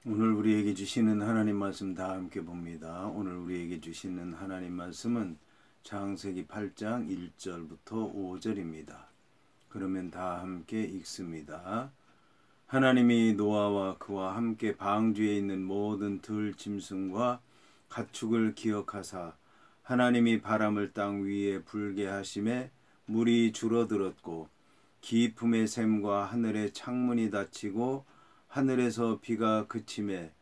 오늘 우리에게 주시는 하나님 말씀 다 함께 봅니다. 오늘 우리에게 주시는 하나님 말씀은 창세기 8장 1절부터 5절입니다. 그러면 다 함께 읽습니다. 하나님이 노아와 그와 함께 방주에 있는 모든 들짐승과 가축을 기억하사 하나님이 바람을 땅 위에 불게 하심에 물이 줄어들었고 기품의 샘과 하늘의 창문이 닫히고 하늘에서 비가 그침에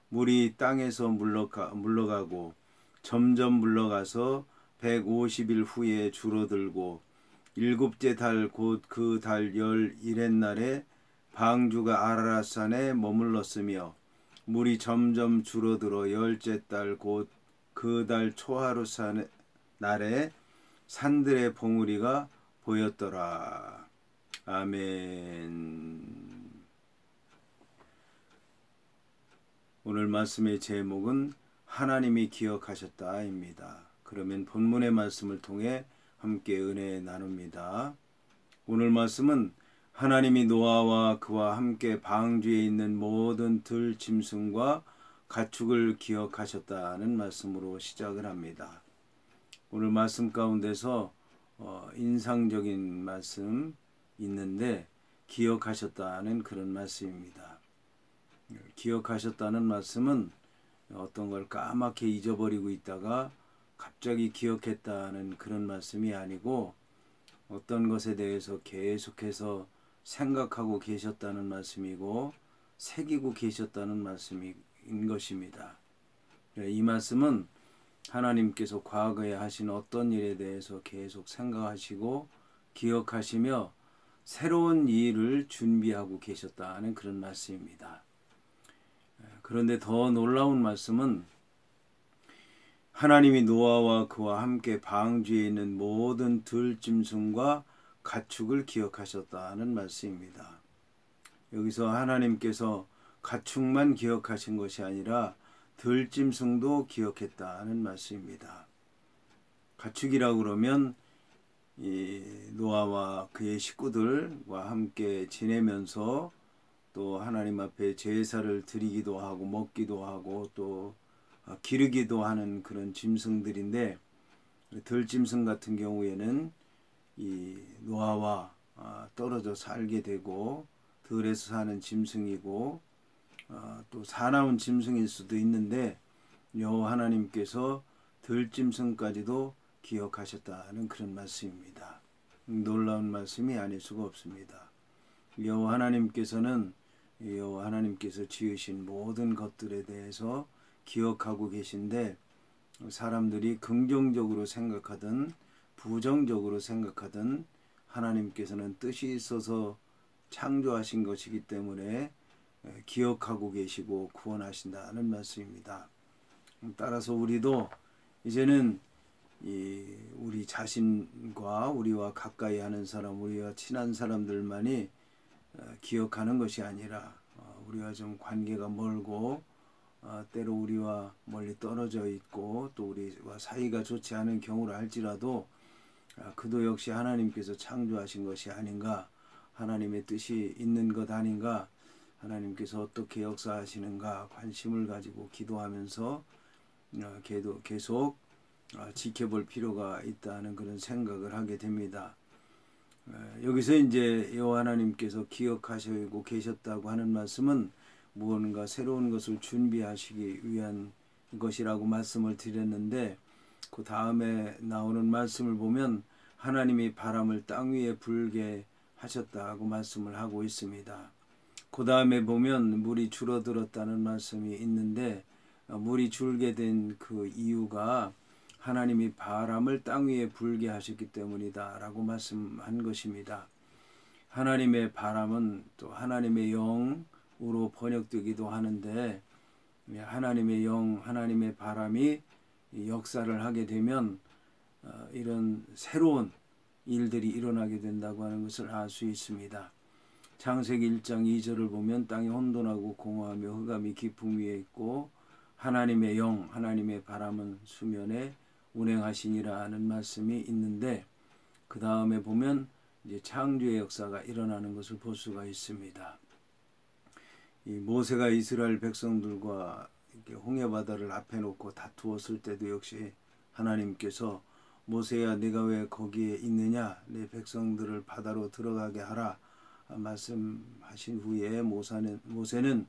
물이 땅에서 물러가고 점점 물러가서 150일 후에 줄어들고 일곱째 달 곧 그 달 11의 날에 방주가 아라랏산에 머물렀으며 물이 점점 줄어들어 열째 달 곧 그 달 초하루 날에 산들의 봉우리가 보였더라. 아멘. 오늘 말씀의 제목은 하나님이 기억하셨다입니다. 그러면 본문의 말씀을 통해 함께 은혜 나눕니다. 오늘 말씀은 하나님이 노아와 그와 함께 방주에 있는 모든 들짐승과 가축을 기억하셨다는 말씀으로 시작을 합니다. 오늘 말씀 가운데서 인상적인 말씀 있는데 기억하셨다는 그런 말씀입니다. 기억하셨다는 말씀은 어떤 걸 까맣게 잊어버리고 있다가 갑자기 기억했다는 그런 말씀이 아니고 어떤 것에 대해서 계속해서 생각하고 계셨다는 말씀이고 새기고 계셨다는 말씀인 것입니다. 이 말씀은 하나님께서 과거에 하신 어떤 일에 대해서 계속 생각하시고 기억하시며 새로운 일을 준비하고 계셨다는 그런 말씀입니다. 그런데 더 놀라운 말씀은 하나님이 노아와 그와 함께 방주에 있는 모든 들짐승과 가축을 기억하셨다는 말씀입니다. 여기서 하나님께서 가축만 기억하신 것이 아니라 들짐승도 기억했다는 말씀입니다. 가축이라고 그러면 이 노아와 그의 식구들과 함께 지내면서 또 하나님 앞에 제사를 드리기도 하고 먹기도 하고 또 기르기도 하는 그런 짐승들인데 들짐승 같은 경우에는 이 노아와 떨어져 살게 되고 들에서 사는 짐승이고 또 사나운 짐승일 수도 있는데 여호와 하나님께서 들짐승까지도 기억하셨다는 그런 말씀입니다. 놀라운 말씀이 아닐 수가 없습니다. 여호와 하나님께서 지으신 모든 것들에 대해서 기억하고 계신데 사람들이 긍정적으로 생각하든 부정적으로 생각하든 하나님께서는 뜻이 있어서 창조하신 것이기 때문에 기억하고 계시고 구원하신다는 말씀입니다. 따라서 우리도 이제는 우리 자신과 우리와 가까이 하는 사람, 우리와 친한 사람들만이 기억하는 것이 아니라 우리와 좀 관계가 멀고 때로 우리와 멀리 떨어져 있고 또 우리와 사이가 좋지 않은 경우라 할지라도 그도 역시 하나님께서 창조하신 것이 아닌가, 하나님의 뜻이 있는 것 아닌가, 하나님께서 어떻게 역사하시는가 관심을 가지고 기도하면서 계속 지켜볼 필요가 있다는 그런 생각을 하게 됩니다. 여기서 이제 여호와 하나님께서 기억하시고 계셨다고 하는 말씀은 무언가 새로운 것을 준비하시기 위한 것이라고 말씀을 드렸는데 그 다음에 나오는 말씀을 보면 하나님이 바람을 땅 위에 불게 하셨다고 말씀을 하고 있습니다. 그 다음에 보면 물이 줄어들었다는 말씀이 있는데 물이 줄게 된 그 이유가 하나님이 바람을 땅 위에 불게 하셨기 때문이다 라고 말씀한 것입니다. 하나님의 바람은 또 하나님의 영으로 번역되기도 하는데 하나님의 영, 하나님의 바람이 역사를 하게 되면 이런 새로운 일들이 일어나게 된다고 하는 것을 알 수 있습니다. 창세기 1장 2절을 보면 땅이 혼돈하고 공허하며 흑암이 깊음 위에 있고 하나님의 영, 하나님의 바람은 수면에 운행하시니라 하는 말씀이 있는데 그 다음에 보면 이제 창조의 역사가 일어나는 것을 볼 수가 있습니다. 이 모세가 이스라엘 백성들과 이렇게 홍해바다를 앞에 놓고 다투었을 때도 역시 하나님께서 모세야 네가 왜 거기에 있느냐, 내 백성들을 바다로 들어가게 하라 말씀하신 후에 모세는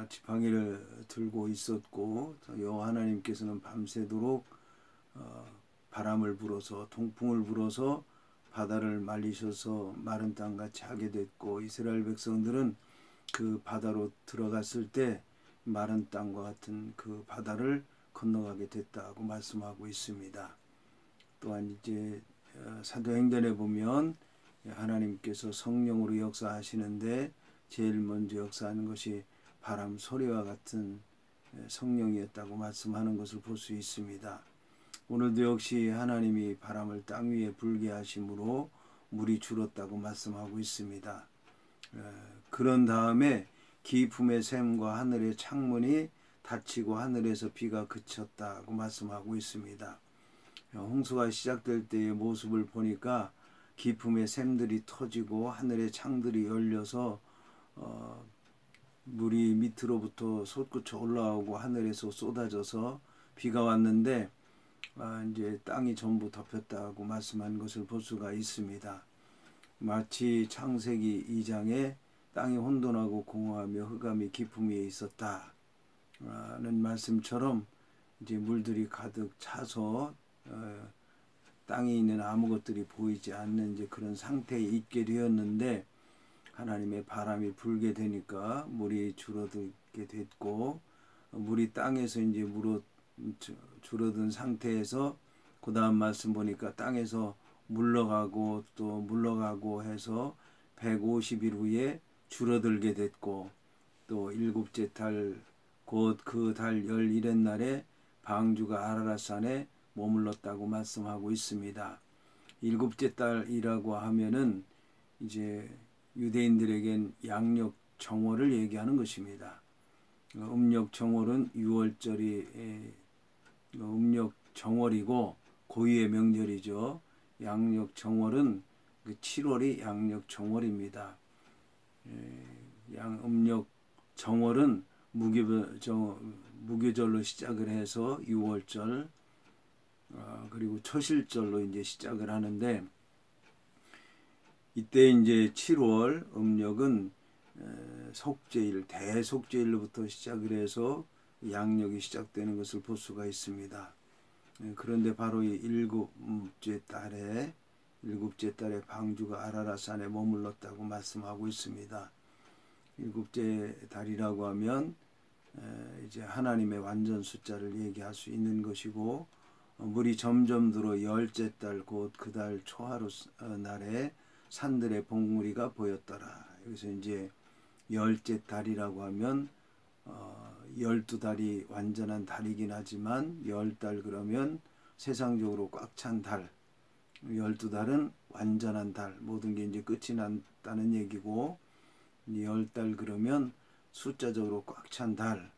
지팡이를 들고 있었고, 여호와 하나님께서는 밤새도록 바람을 불어서 동풍을 불어서 바다를 말리셔서 마른 땅같이 하게 됐고, 이스라엘 백성들은 그 바다로 들어갔을 때 마른 땅과 같은 그 바다를 건너가게 됐다고 말씀하고 있습니다. 또한 이제 사도행전에 보면 하나님께서 성령으로 역사하시는데 제일 먼저 역사하는 것이 바람 소리와 같은 성령이었다고 말씀하는 것을 볼 수 있습니다. 오늘도 역시 하나님이 바람을 땅 위에 불게 하심으로 물이 줄었다고 말씀하고 있습니다. 그런 다음에 기품의 샘과 하늘의 창문이 닫히고 하늘에서 비가 그쳤다고 말씀하고 있습니다. 홍수가 시작될 때의 모습을 보니까 기품의 샘들이 터지고 하늘의 창들이 열려서 물이 밑으로부터 솟구쳐 올라오고 하늘에서 쏟아져서 비가 왔는데 이제 땅이 전부 덮였다고 말씀한 것을 볼 수가 있습니다. 마치 창세기 2장에 땅이 혼돈하고 공허하며 흑암이 깊음 위에 있었다는 말씀처럼 이제 물들이 가득 차서 땅에 있는 아무것들이 보이지 않는 이제 그런 상태에 있게 되었는데, 하나님의 바람이 불게 되니까 물이 줄어들게 됐고, 물이 땅에서 이제 줄어든 상태에서 그 다음 말씀 보니까 땅에서 물러가고 또 물러가고 해서 150일 후에 줄어들게 됐고, 또 일곱째 달 곧 그 달 11의 날에 방주가 아라랏산에 머물렀다고 말씀하고 있습니다. 일곱째 달이라고 하면은 이제 유대인들에겐 양력 정월을 얘기하는 것입니다. 음력 정월은 6월절이 음력 정월이고 고유의 명절이죠. 양력 정월은 7월이 양력 정월입니다. 음력 정월은 무교절로 시작을 해서 6월절 그리고 초실절로 이제 시작을 하는데, 이때 이제 7월 음력은 속죄일, 대속죄일로부터 시작을 해서 양력이 시작되는 것을 볼 수가 있습니다. 그런데 바로 이 일곱째 달에 방주가 아라랏산에 머물렀다고 말씀하고 있습니다. 일곱째 달이라고 하면 이제 하나님의 완전 숫자를 얘기할 수 있는 것이고, 물이 점점 들어 열째 달 곧 그 달 초하루 날에 산들의 봉우리가 보였더라. 여기서 이제 열째 달이라고 하면 12달이 완전한 달이긴 하지만 10달 그러면 세상적으로 꽉 찬 달, 12달은 완전한 달, 모든 게 이제 끝이 났다는 얘기고, 10달 그러면 숫자적으로 꽉 찬 달.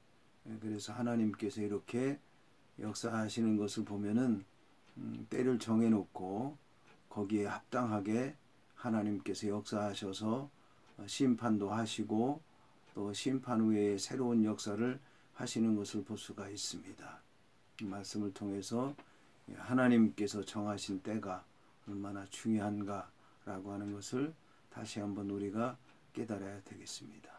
그래서 하나님께서 이렇게 역사하시는 것을 보면은 때를 정해놓고 거기에 합당하게 하나님께서 역사하셔서 심판도 하시고 또 심판 후에 새로운 역사를 하시는 것을 볼 수가 있습니다. 이 말씀을 통해서 하나님께서 정하신 때가 얼마나 중요한가라고 하는 것을 다시 한번 우리가 깨달아야 되겠습니다.